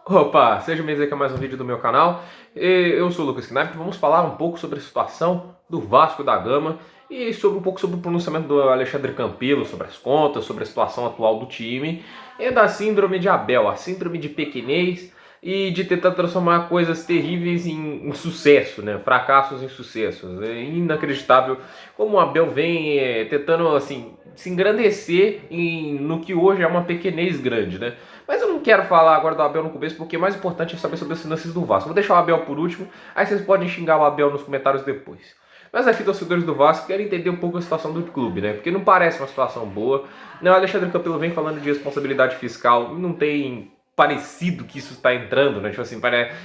Opa, seja bem-vindo aqui a mais um vídeo do meu canal. Eu sou o Lucas Knapp. Vamos falar um pouco sobre a situação do Vasco da Gama e um pouco sobre o pronunciamento do Alexandre Campelo sobre as contas, sobre a situação atual do time e da síndrome de Abel, a síndrome de pequenez e de tentar transformar coisas terríveis em sucesso, né? Fracassos em sucessos. É inacreditável como o Abel vem tentando assim se engrandecer no que hoje é uma pequenez grande, né? Mas eu não quero falar agora do Abel no começo, porque o mais importante é saber sobre as finanças do Vasco. Vou deixar o Abel por último, aí vocês podem xingar o Abel nos comentários depois. Mas aqui, torcedores do Vasco, querem entender um pouco a situação do clube, né? Porque não parece uma situação boa. Não, o Alexandre Campelo vem falando de responsabilidade fiscal, não tem parecido que isso está entrando, né? Tipo assim,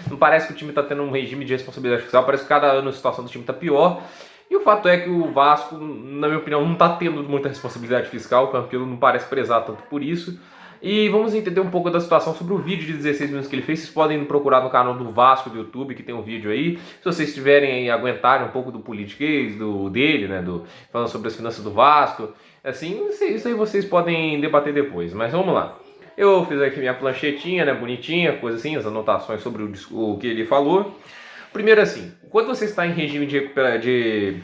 não parece que o time está tendo um regime de responsabilidade fiscal, parece que cada ano a situação do time está pior. E o fato é que o Vasco, na minha opinião, não está tendo muita responsabilidade fiscal, o Campelo não parece prezar tanto por isso. E vamos entender um pouco da situação sobre o vídeo de 16 minutos que ele fez. Vocês podem procurar no canal do Vasco do YouTube, que tem um vídeo aí. Se vocês tiverem aí, aguentarem um pouco do politiquês dele, né, falando sobre as finanças do Vasco, assim, isso aí vocês podem debater depois. Mas vamos lá. Eu fiz aqui minha planchetinha, né, bonitinha, coisa assim, as anotações sobre o que ele falou. Primeiro assim, quando você está em regime de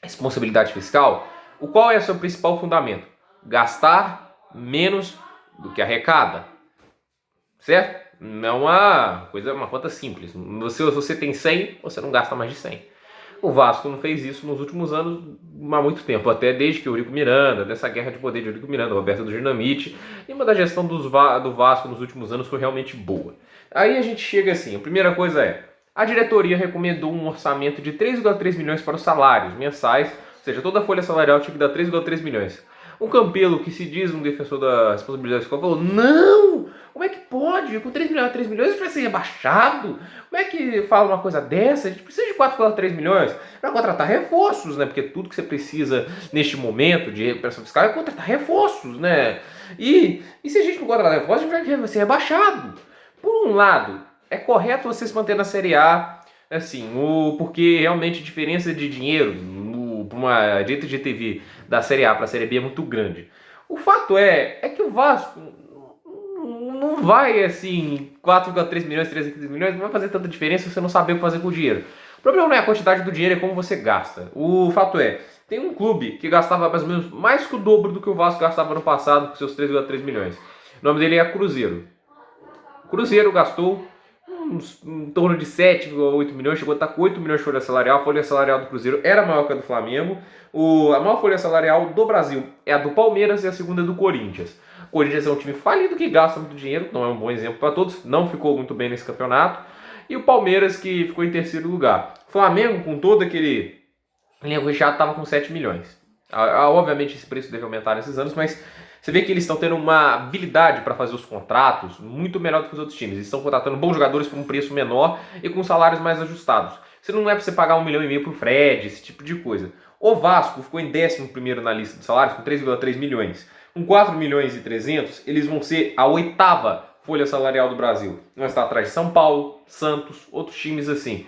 responsabilidade fiscal, qual é o seu principal fundamento? Gastar menos do que arrecada, certo? Não é uma conta simples. Se você tem 100, você não gasta mais de 100. O Vasco não fez isso nos últimos anos há muito tempo, até desde que o Eurico Miranda, dessa guerra de poder de Eurico Miranda, Roberto do Dinamite, e uma da gestão do Vasco nos últimos anos foi realmente boa. Aí a gente chega assim, a primeira coisa é, a diretoria recomendou um orçamento de 3,3 milhões para os salários mensais, ou seja, toda a folha salarial tinha que dar 3,3 milhões. O Campelo, que se diz um defensor da responsabilidade fiscal, falou, não! Como é que pode? Com 3 milhões, 3 milhões vai ser rebaixado? Como é que fala uma coisa dessa? A gente precisa de 4,3 milhões para contratar reforços, né? Porque tudo que você precisa neste momento de recuperação fiscal é contratar reforços, né? E se a gente não contratar reforços, a gente vai ser rebaixado. Por um lado, é correto você se manter na Série A, assim, porque realmente a diferença de dinheiro para uma direita de TV da Série A para a Série B é muito grande. O fato é que o Vasco não vai, assim, 4,3 milhões, 3,15 milhões, não vai fazer tanta diferença se você não saber o que fazer com o dinheiro. O problema não é a quantidade do dinheiro, é como você gasta. O fato é, tem um clube que gastava mais ou menos mais que o dobro do que o Vasco gastava no passado com seus 3,3 milhões. O nome dele é Cruzeiro. O Cruzeiro gastou em torno de 7,8 milhões, chegou a estar com 8 milhões de folha salarial. A folha salarial do Cruzeiro era maior que a do Flamengo. A maior folha salarial do Brasil é a do Palmeiras e a segunda é do Corinthians. O Corinthians é um time falido que gasta muito dinheiro, não é um bom exemplo para todos, não ficou muito bem nesse campeonato. E o Palmeiras que ficou em terceiro lugar. O Flamengo, com todo aquele elenco recheado, estava com 7 milhões. Obviamente esse preço deve aumentar nesses anos, mas você vê que eles estão tendo uma habilidade para fazer os contratos muito melhor do que os outros times. Eles estão contratando bons jogadores por um preço menor e com salários mais ajustados. Se não é para você pagar 1,5 milhão pro Fred, esse tipo de coisa. O Vasco ficou em 11º na lista de salários com 3,3 milhões. Com 4 milhões e 300, eles vão ser a 8ª folha salarial do Brasil. Vão estar atrás de São Paulo, Santos, outros times assim.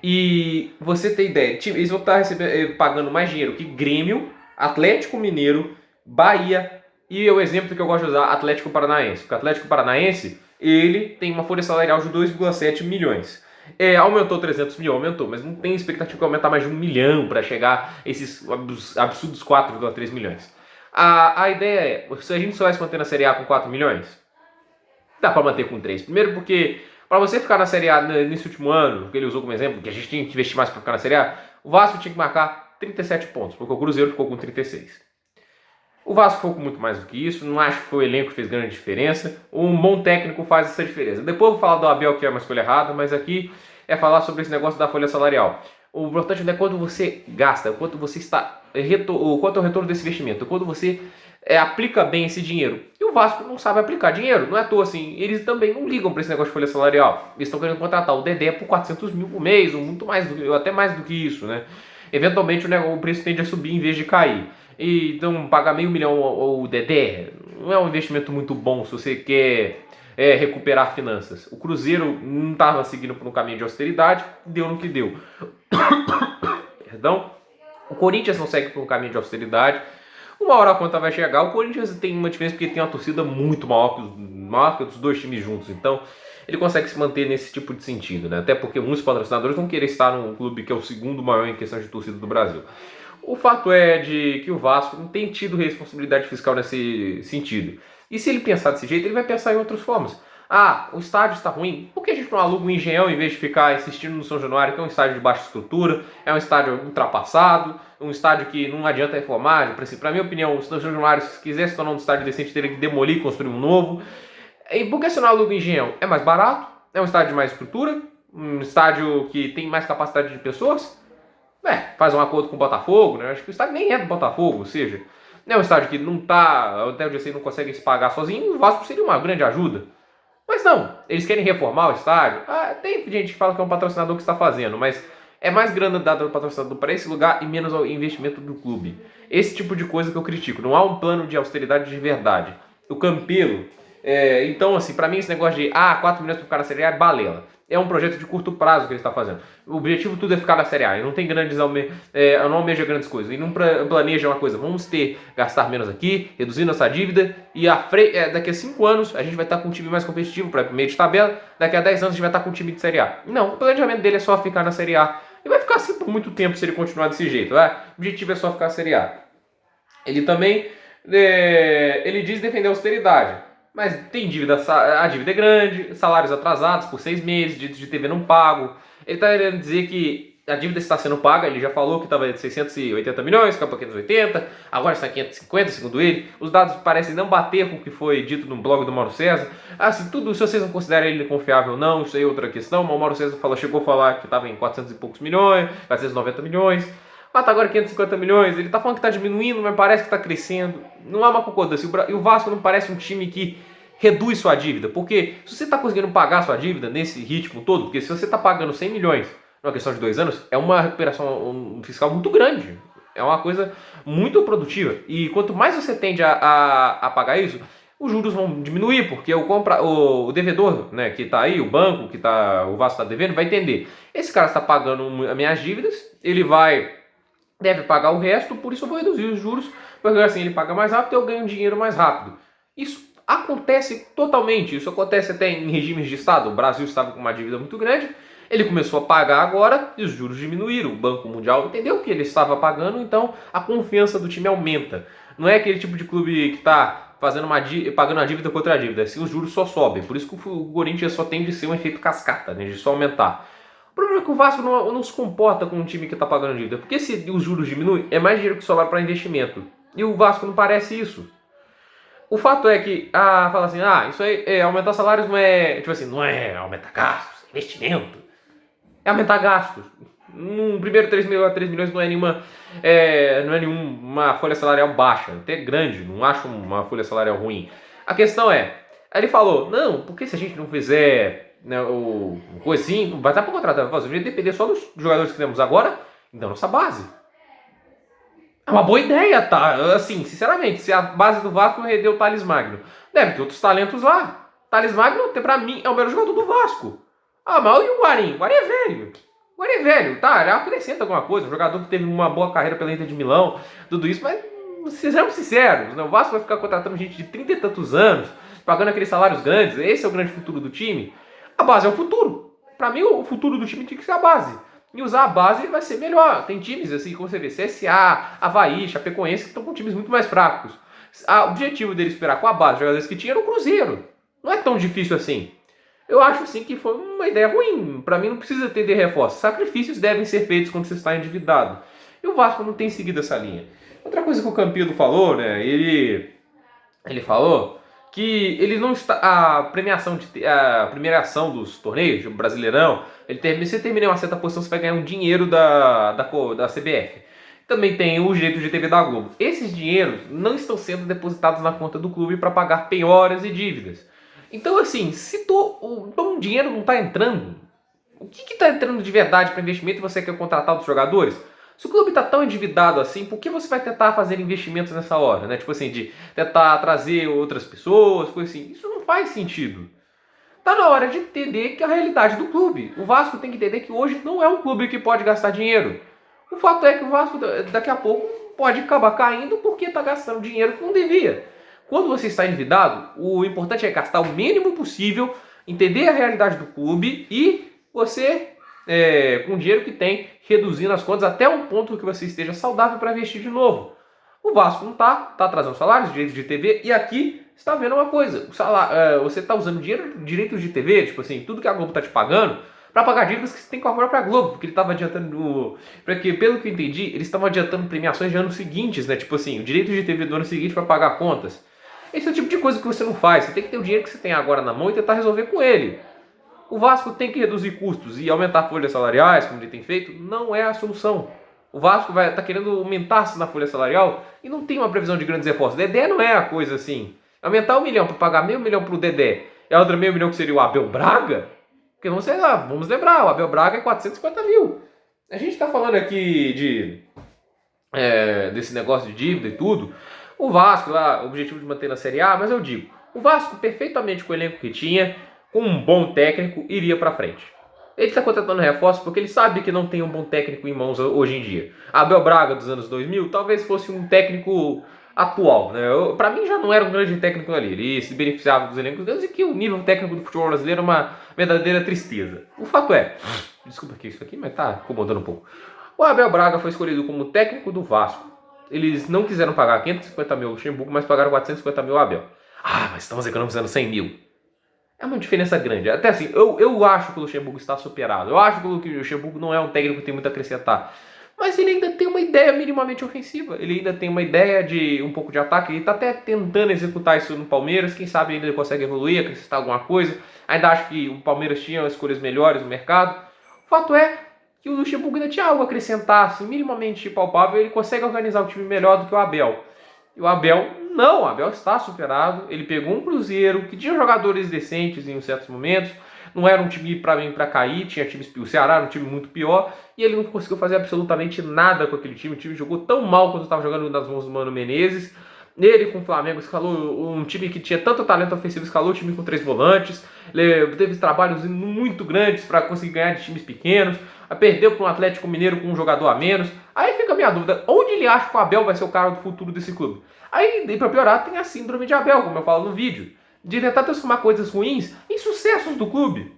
E você tem ideia, eles vão estar pagando mais dinheiro que Grêmio, Atlético Mineiro, Bahia e o exemplo que eu gosto de usar, Atlético Paranaense. Porque o Atlético Paranaense, ele tem uma folha salarial de 2,7 milhões. Aumentou 300 mil, aumentou, mas não tem expectativa de aumentar mais de 1 milhão para chegar a esses absurdos 4,3 milhões. A ideia é, se a gente só vai se manter na Série A com 4 milhões, dá para manter com 3. Primeiro porque, para você ficar na Série A nesse último ano, que ele usou como exemplo, que a gente tinha que investir mais para ficar na Série A, o Vasco tinha que marcar 37 pontos, porque o Cruzeiro ficou com 36. O Vasco ficou com muito mais do que isso, não acho que foi o elenco que fez grande diferença. Um bom técnico faz essa diferença. Depois eu vou falar do Abel, que é uma escolha errada, mas aqui é falar sobre esse negócio da folha salarial. O importante é quando você gasta, quanto você está, quanto é o retorno desse investimento, quando você aplica bem esse dinheiro. E o Vasco não sabe aplicar dinheiro, não é à toa assim. Eles também não ligam para esse negócio de folha salarial. Eles estão querendo contratar o Dedé por 400 mil por mês, ou muito mais, até mais do que isso, né? Eventualmente o preço tende a subir em vez de cair. E então pagar meio milhão ao Dedé não é um investimento muito bom se você quer recuperar finanças. O Cruzeiro não estava seguindo por um caminho de austeridade, deu no que deu. Perdão. O Corinthians não segue por um caminho de austeridade. Uma hora a conta vai chegar. O Corinthians tem uma diferença porque tem uma torcida muito maior que os dois times juntos. Então ele consegue se manter nesse tipo de sentido, né? Até porque muitos patrocinadores vão querer estar num clube que é o segundo maior em questão de torcida do Brasil. O fato é de que o Vasco não tem tido responsabilidade fiscal nesse sentido. E se ele pensar desse jeito, ele vai pensar em outras formas. Ah, o estádio está ruim. Por que a gente não aluga um Engenhão em vez de ficar insistindo no São Januário, que é um estádio de baixa estrutura, é um estádio ultrapassado, um estádio que não adianta reformar? Para minha opinião, o São Januário, se quisesse tornar um estádio decente, teria que demolir e construir um novo. E por que você não aluga o Engenhão? É mais barato, é um estádio de mais estrutura, um estádio que tem mais capacidade de pessoas. Faz um acordo com o Botafogo, né? Acho que o estádio nem é do Botafogo, ou seja, é um estádio que não tá, até o dia não consegue se pagar sozinho, o Vasco seria uma grande ajuda. Mas não, eles querem reformar o estádio. Tem gente que fala que é um patrocinador que está fazendo, mas é mais grana dada ao patrocinador para esse lugar e menos ao investimento do clube. Esse tipo de coisa que eu critico. Não há um plano de austeridade de verdade. O Campelo, então assim, para mim esse negócio de 4 milhões para ficar na Série A é balela. É um projeto de curto prazo que ele está fazendo. O objetivo tudo é ficar na Série A. Ele não tem grandes não almeja grandes coisas. Ele não planeja uma coisa. Vamos gastar menos aqui, reduzir nossa dívida e daqui a 5 anos a gente vai estar com um time mais competitivo para meio de tabela. Daqui a 10 anos a gente vai estar com um time de Série A. Não, o planejamento dele é só ficar na Série A. E vai ficar assim por muito tempo se ele continuar desse jeito. O objetivo é só ficar na Série A. Ele também ele diz defender a austeridade. Mas tem dívida, a dívida é grande, salários atrasados por 6 meses, direitos de TV não pago. Ele está querendo dizer que a dívida está sendo paga, ele já falou que estava de 680 milhões, caiu para 580, agora está em 550, segundo ele. Os dados parecem não bater com o que foi dito no blog do Mauro César. Se vocês não consideram ele confiável ou não, isso aí é outra questão. O Mauro César chegou a falar que estava em 400 e poucos milhões, 490 milhões. Tá agora 550 milhões, ele tá falando que tá diminuindo, mas parece que tá crescendo. Não há uma concordância. E o Vasco não parece um time que reduz sua dívida. Porque se você tá conseguindo pagar sua dívida nesse ritmo todo, porque se você tá pagando 100 milhões numa questão de 2 anos, é uma recuperação fiscal muito grande. É uma coisa muito produtiva. E quanto mais você tende a pagar isso, os juros vão diminuir, porque o devedor, né, que tá aí, o banco que o Vasco tá devendo, vai entender. Esse cara está pagando as minhas dívidas, ele deve pagar o resto, por isso eu vou reduzir os juros, porque assim ele paga mais rápido e eu ganho dinheiro mais rápido. Isso acontece totalmente, isso acontece até em regimes de Estado. O Brasil estava com uma dívida muito grande, ele começou a pagar agora e os juros diminuíram. O Banco Mundial entendeu que ele estava pagando, então a confiança do time aumenta. Não é aquele tipo de clube que está pagando a dívida contra a dívida, assim os juros só sobem. Por isso que o Corinthians só tem de ser um efeito cascata, né, de só aumentar. O problema é que o Vasco não se comporta com um time que está pagando dívida. Porque se os juros diminuem, é mais dinheiro que sobra para investimento. E o Vasco não parece isso. O fato é que, fala assim, isso aí, aumentar salários não é, tipo assim, não é aumentar gastos, investimento. É aumentar gastos. No primeiro 3 milhões não é nenhuma folha salarial baixa, até grande, não acho uma folha salarial ruim. A questão é, aí ele falou, não, porque se a gente não fizer coisa assim, vai estar para contratar, vai depender só dos jogadores que temos agora e da nossa base. É uma boa ideia, tá? Assim, sinceramente, se a base do Vasco rendeu o Thales Magno, deve ter outros talentos lá. Thales Magno, pra mim, é o melhor jogador do Vasco. Mas e o Guarim? O Guarim é velho. O Guarim é velho, tá? Ele acrescenta alguma coisa. Um jogador que teve uma boa carreira pela Inter de Milão, tudo isso, mas sejamos sinceros, né? O Vasco vai ficar contratando gente de 30 e tantos anos, pagando aqueles salários grandes. Esse é o grande futuro do time. A base é o futuro. Pra mim, o futuro do time tem que ser a base. E usar a base vai ser melhor. Tem times assim, como você vê, CSA, Avaí, Chapecoense, que estão com times muito mais fracos. O objetivo dele esperar com a base, os jogadores que tinha, era o Cruzeiro. Não é tão difícil assim. Eu acho assim que foi uma ideia ruim. Pra mim não precisa ter de reforço. Sacrifícios devem ser feitos quando você está endividado. E o Vasco não tem seguido essa linha. Outra coisa que o Campilo falou, né? Ele falou que ele não está a premiação dos torneios, o Brasileirão, você termina em uma certa posição, você vai ganhar um dinheiro da CBF. Também tem os direitos de TV da Globo. Esses dinheiros não estão sendo depositados na conta do clube para pagar penhoras e dívidas. Então, assim, se um dinheiro não está entrando, o que está entrando de verdade para investimento e você quer contratar outros jogadores? Se o clube está tão endividado assim, por que você vai tentar fazer investimentos nessa hora, né? Tipo assim, de tentar trazer outras pessoas, coisa assim. Isso não faz sentido. Tá na hora de entender que é a realidade do clube. O Vasco tem que entender que hoje não é um clube que pode gastar dinheiro. O fato é que o Vasco daqui a pouco pode acabar caindo porque está gastando dinheiro que não devia. Quando você está endividado, o importante é gastar o mínimo possível, entender a realidade do clube e você, com o dinheiro que tem, reduzindo as contas até um ponto que você esteja saudável para investir de novo. O Vasco não está atrasando salários, direitos de TV, e aqui você está vendo uma coisa, você está usando direitos de TV, tipo assim, tudo que a Globo está te pagando, para pagar dívidas que você tem com a própria Globo, porque ele estava adiantando, porque pelo que eu entendi, eles estavam adiantando premiações de anos seguintes, né, tipo assim, o direito de TV do ano seguinte para pagar contas. Esse é o tipo de coisa que você não faz, você tem que ter o dinheiro que você tem agora na mão e tentar resolver com ele. O Vasco tem que reduzir custos e aumentar folhas salariais, como ele tem feito, não é a solução. O Vasco vai estar querendo aumentar-se na folha salarial e não tem uma previsão de grandes reforços. Dedé não é a coisa assim. Aumentar 1 milhão para pagar meio milhão para o Dedé e a outra meio milhão que seria o Abel Braga, porque vamos lembrar, o Abel Braga é 450 mil. A gente está falando aqui desse negócio de dívida e tudo. O Vasco lá, o objetivo de manter na Série A, mas eu digo, o Vasco perfeitamente com o elenco que tinha, com um bom técnico, iria para frente. Ele está contratando reforços porque ele sabe que não tem um bom técnico em mãos hoje em dia. Abel Braga dos anos 2000 talvez fosse um técnico atual, né? Para mim já não era um grande técnico ali. Ele se beneficiava dos elencos deles e que o nível técnico do futebol brasileiro é uma verdadeira tristeza. O fato é, desculpa que isso aqui, mas tá incomodando um pouco. O Abel Braga foi escolhido como técnico do Vasco. Eles não quiseram pagar 550 mil ao Luxemburgo, mas pagaram 450 mil ao Abel. Ah, mas estamos economizando 100 mil. É uma diferença grande. Até assim, eu acho que o Luxemburgo está superado. Eu acho que o Luxemburgo não é um técnico que tem muito a acrescentar. Mas ele ainda tem uma ideia minimamente ofensiva. Ele ainda tem uma ideia de um pouco de ataque. Ele está até tentando executar isso no Palmeiras. Quem sabe ainda ele consegue evoluir, acrescentar alguma coisa. Ainda acho que o Palmeiras tinha escolhas melhores no mercado. O fato é que o Luxemburgo ainda tinha algo a acrescentar, assim, minimamente palpável. Ele consegue organizar o time melhor do que o Abel. E o Abel, não, o Abel está superado. Ele pegou um Cruzeiro que tinha jogadores decentes em certos momentos. Não era um time para cair, tinha times, o Ceará era um time muito pior. E ele não conseguiu fazer absolutamente nada com aquele time. O time jogou tão mal quando estava jogando nas mãos do Mano Menezes. Ele com o Flamengo escalou um time que tinha tanto talento ofensivo, escalou o time com 3 volantes. Ele teve trabalhos muito grandes para conseguir ganhar de times pequenos. Perdeu para um Atlético Mineiro com um jogador a menos. Aí fica a minha dúvida, onde ele acha que o Abel vai ser o cara do futuro desse clube? Aí, para piorar, tem a síndrome de Abel, como eu falo no vídeo, de tentar transformar coisas ruins em sucessos do clube.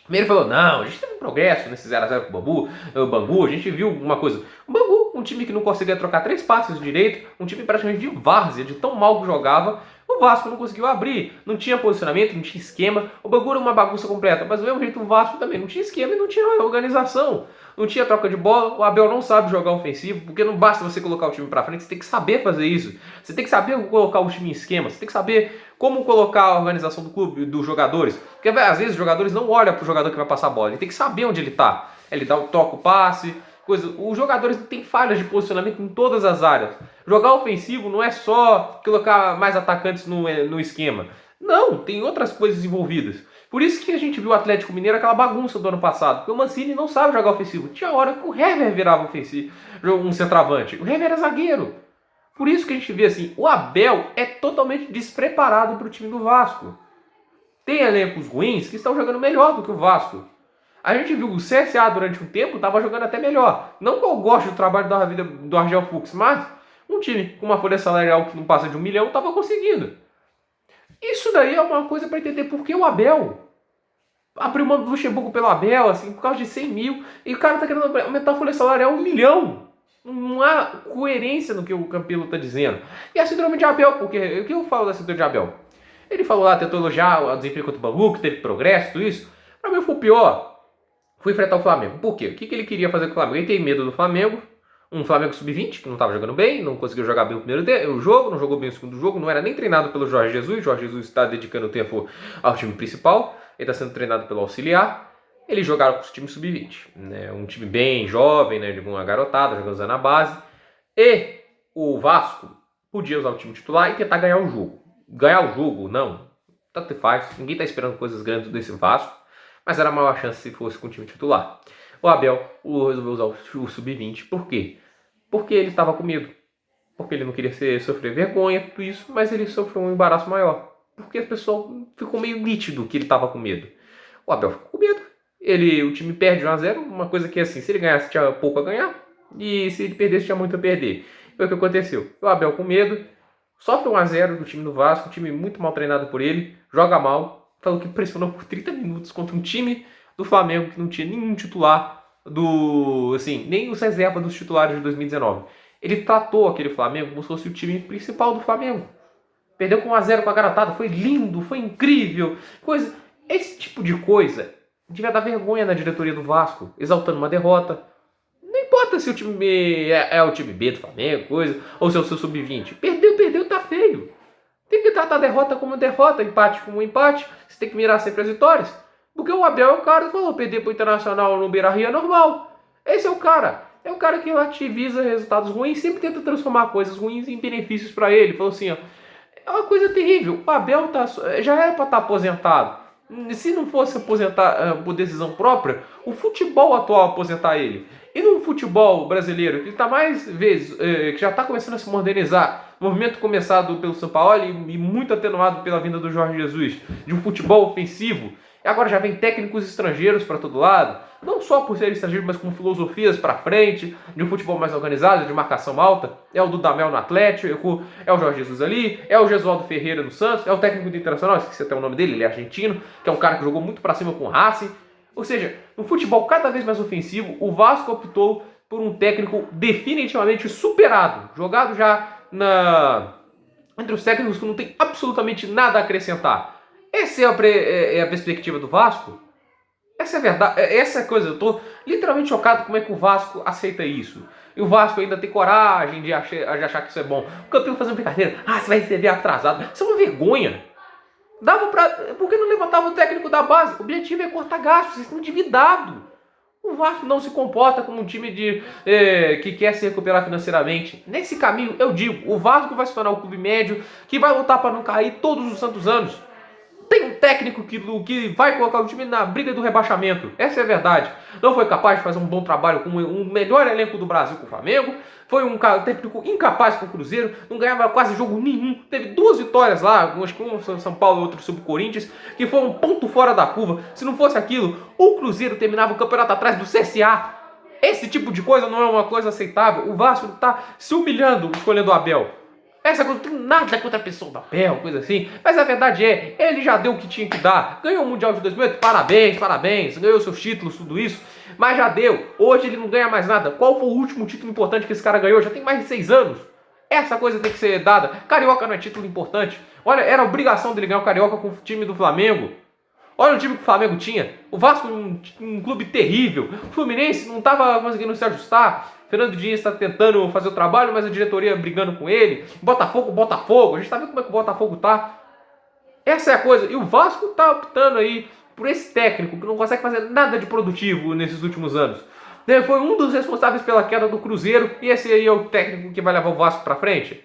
Primeiro falou, não, a gente teve um progresso nesse 0x0 com o Bangu, a gente viu uma coisa. O Bangu, um time que não conseguia trocar 3 passes direito, um time praticamente de várzea, de tão mal que jogava, o Vasco não conseguiu abrir, não tinha posicionamento, não tinha esquema, o Bangu era uma bagunça completa, mas do mesmo jeito o Vasco também não tinha esquema e não tinha organização, não tinha troca de bola, o Abel não sabe jogar ofensivo, porque não basta você colocar o time pra frente, você tem que saber fazer isso, você tem que saber colocar o time em esquema, você tem que saber como colocar a organização do clube, dos jogadores, porque às vezes os jogadores não olham pro jogador que vai passar a bola, ele tem que saber onde ele tá, ele dá o toque, o passe, coisa. Os jogadores têm falhas de posicionamento em todas as áreas. Jogar ofensivo não é só colocar mais atacantes no esquema. Não, tem outras coisas envolvidas. Por isso que a gente viu o Atlético Mineiro aquela bagunça do ano passado. Porque o Mancini não sabe jogar ofensivo. Tinha hora que o Hever virava ofensivo, um centroavante. O Hever era zagueiro. Por isso que a gente vê assim, o Abel é totalmente despreparado para o time do Vasco. Tem elencos ruins que estão jogando melhor do que o Vasco. A gente viu o CSA durante um tempo, estava jogando até melhor. Não que eu goste do trabalho da vida do Argel Fux, mas um time com uma folha salarial que não passa de 1 milhão estava conseguindo. Isso daí é uma coisa para entender por que o Abel abriu mão do Luxemburgo pelo Abel, assim, por causa de 100 mil, e o cara está querendo aumentar a folha salarial 1 milhão. Não há coerência no que o Campelo está dizendo. E a síndrome de Abel, porque o que eu falo da síndrome de Abel? Ele falou lá, tentou elogiar o desempenho contra o Bangu, que teve progresso, tudo isso. Para mim foi o pior. Fui enfrentar o Flamengo. Por quê? O que ele queria fazer com o Flamengo? Ele tem medo do Flamengo. Um Flamengo sub-20, que não estava jogando bem, não conseguiu jogar bem o primeiro jogo, não jogou bem o segundo jogo, não era nem treinado pelo Jorge Jesus. Jorge Jesus está dedicando tempo ao time principal. Ele está sendo treinado pelo auxiliar. Eles jogaram com o time sub-20. Né? Um time bem jovem, né? De uma garotada, jogando na base. E o Vasco podia usar o time titular e tentar ganhar o jogo. Ganhar o jogo, não. Tanto faz. Ninguém está esperando coisas grandes desse Vasco. Mas era a maior chance se fosse com o time titular. O Abel resolveu usar o sub-20. Por quê? Porque ele estava com medo. Porque ele não queria sofrer vergonha, tudo isso, mas ele sofreu um embaraço maior. Porque a pessoa ficou meio nítido que ele estava com medo. O Abel ficou com medo. O time perde 1x0, uma coisa que assim, se ele ganhasse tinha pouco a ganhar, e se ele perdesse tinha muito a perder. Foi o que aconteceu. O Abel com medo, sofre 1x0 do time do Vasco, um time muito mal treinado por ele, joga mal, falou que pressionou por 30 minutos contra um time do Flamengo que não tinha nenhum titular nem os reservas dos titulares de 2019. Ele tratou aquele Flamengo como se fosse o time principal do Flamengo. Perdeu com 1-0 com a garotada, foi lindo, foi incrível. Esse tipo de coisa devia dar vergonha na diretoria do Vasco, exaltando uma derrota. Não importa se o time é o time B do Flamengo, ou se é o seu sub-20. Perdeu, tá feio. Tem que tratar a derrota como derrota, empate como empate. Você tem que mirar sempre as vitórias. Porque o Abel é o cara que falou, perder pro Internacional no Beira-Rio é normal. Esse é o cara. É o cara que relativiza resultados ruins, sempre tenta transformar coisas ruins em benefícios para ele. Falou assim, ó, é uma coisa terrível. O Abel já era para estar aposentado. Se não fosse aposentar por decisão própria, o futebol atual aposentar ele. E no futebol brasileiro, que está mais vezes, que já está começando a se modernizar, movimento começado pelo São Paulo e muito atenuado pela vinda do Jorge Jesus, de um futebol ofensivo. E agora já vem técnicos estrangeiros para todo lado, não só por serem estrangeiros, mas com filosofias para frente, de um futebol mais organizado, de marcação alta. É o Dudamel no Atlético, é o Jorge Jesus ali, é o Jesualdo Ferreira no Santos, é o técnico do Internacional, esqueci até o nome dele, ele é argentino, que é um cara que jogou muito para cima com o Racing. Ou seja, no futebol cada vez mais ofensivo, o Vasco optou por um técnico definitivamente superado, jogado já entre os técnicos que não tem absolutamente nada a acrescentar. Essa é a perspectiva do Vasco? Essa é a verdade, essa é a coisa, eu tô literalmente chocado como é que o Vasco aceita isso. E o Vasco ainda tem coragem de achar que isso é bom. O campeão fazendo brincadeira, você vai receber atrasado. Isso é uma vergonha. Por que não levantava o técnico da base? O objetivo é cortar gastos, vocês estão endividados. O Vasco não se comporta como um time que quer se recuperar financeiramente. Nesse caminho, eu digo, o Vasco vai se tornar um clube médio que vai lutar para não cair todos os santos anos. Tem um técnico que vai colocar o time na briga do rebaixamento. Essa é a verdade. Não foi capaz de fazer um bom trabalho com o melhor elenco do Brasil com o Flamengo. Foi um técnico incapaz com o Cruzeiro. Não ganhava quase jogo nenhum. Teve 2 vitórias lá, acho que um sobre São Paulo e outro sobre o Corinthians, que foi um ponto fora da curva. Se não fosse aquilo, o Cruzeiro terminava o campeonato atrás do CSA. Esse tipo de coisa não é uma coisa aceitável. O Vasco está se humilhando escolhendo o Abel. Essa coisa, não tem nada contra a pessoa do Abel, coisa assim. Mas a verdade é, ele já deu o que tinha que dar. Ganhou o Mundial de 2008, parabéns. Ganhou seus títulos, tudo isso. Mas já deu. Hoje ele não ganha mais nada. Qual foi o último título importante que esse cara ganhou? Já tem mais de 6 anos. Essa coisa tem que ser dada. Carioca não é título importante. Olha, era obrigação dele ganhar o Carioca com o time do Flamengo. Olha o time que o Flamengo tinha. O Vasco, um clube terrível. O Fluminense não estava conseguindo se ajustar. Fernando Diniz está tentando fazer o trabalho, mas a diretoria brigando com ele. Botafogo. A gente está vendo como é que o Botafogo tá. Essa é a coisa. E o Vasco está optando aí por esse técnico que não consegue fazer nada de produtivo nesses últimos anos. Foi um dos responsáveis pela queda do Cruzeiro. E esse aí é o técnico que vai levar o Vasco para frente.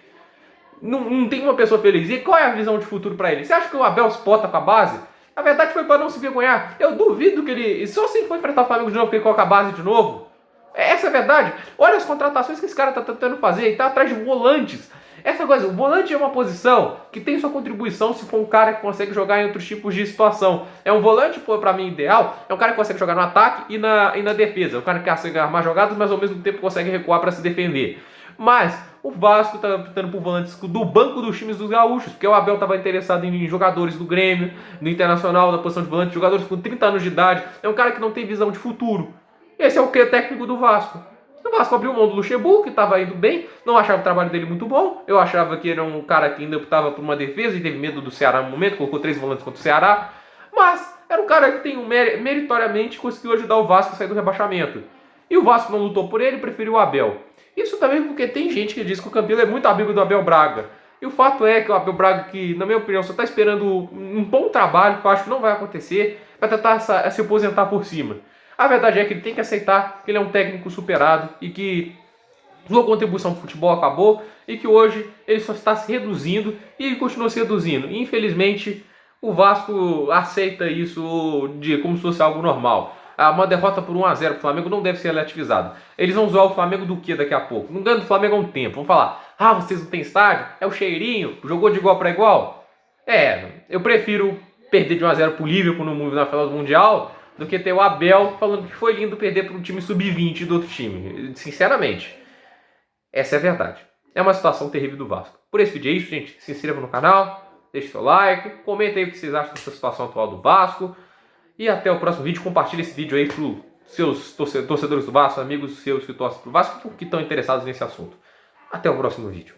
Não tem uma pessoa feliz. E qual é a visão de futuro para ele? Você acha que o Abel se bota com a base? A verdade foi para não se vergonhar. Eu duvido que ele... Só se for enfrentar o Flamengo de novo, que ele coloca a base de novo. Essa é a verdade. Olha as contratações que esse cara está tentando fazer. Ele está atrás de volantes. Essa coisa, o volante é uma posição que tem sua contribuição se for um cara que consegue jogar em outros tipos de situação. É um volante, para mim, ideal. É um cara que consegue jogar no ataque e na defesa. É um cara que consegue armar jogadas, mas ao mesmo tempo consegue recuar para se defender. Mas o Vasco está optando por volantes do banco dos times dos gaúchos, porque o Abel estava interessado em jogadores do Grêmio, do Internacional, da posição de volante, jogadores com 30 anos de idade. É um cara que não tem visão de futuro. Esse é o que técnico do Vasco. O Vasco abriu mão do Luxemburgo, que estava indo bem, não achava o trabalho dele muito bom. Eu achava que era um cara que ainda optava por uma defesa e teve medo do Ceará no momento, colocou 3 volantes contra o Ceará. Mas era um cara que meritoriamente conseguiu ajudar o Vasco a sair do rebaixamento. E o Vasco não lutou por ele, preferiu o Abel. Isso também porque tem gente que diz que o Campelo é muito amigo do Abel Braga. E o fato é que o Abel Braga, que na minha opinião só está esperando um bom trabalho, que eu acho que não vai acontecer, para tentar se aposentar por cima. A verdade é que ele tem que aceitar que ele é um técnico superado e que sua contribuição para o futebol acabou e que hoje ele só está se reduzindo e ele continua se reduzindo. E, infelizmente, o Vasco aceita isso como se fosse algo normal. Uma derrota por 1-0 para o Flamengo não deve ser relativizada. Eles vão zoar o Flamengo do que daqui a pouco? Não ganha do Flamengo há um tempo. Vão falar, vocês não têm estádio? É o cheirinho? Jogou de igual para igual? Eu prefiro perder de 1-0 para o Liverpool na final do Mundial do que ter o Abel falando que foi lindo perder para um time sub-20 do outro time. Sinceramente, essa é a verdade. É uma situação terrível do Vasco. Por esse vídeo é isso, gente. Se inscreva no canal, deixe seu like, comenta aí o que vocês acham dessa situação atual do Vasco. E até o próximo vídeo. Compartilhe esse vídeo aí para os seus torcedores do Vasco, amigos seus que torcem pro Vasco, que estão interessados nesse assunto. Até o próximo vídeo.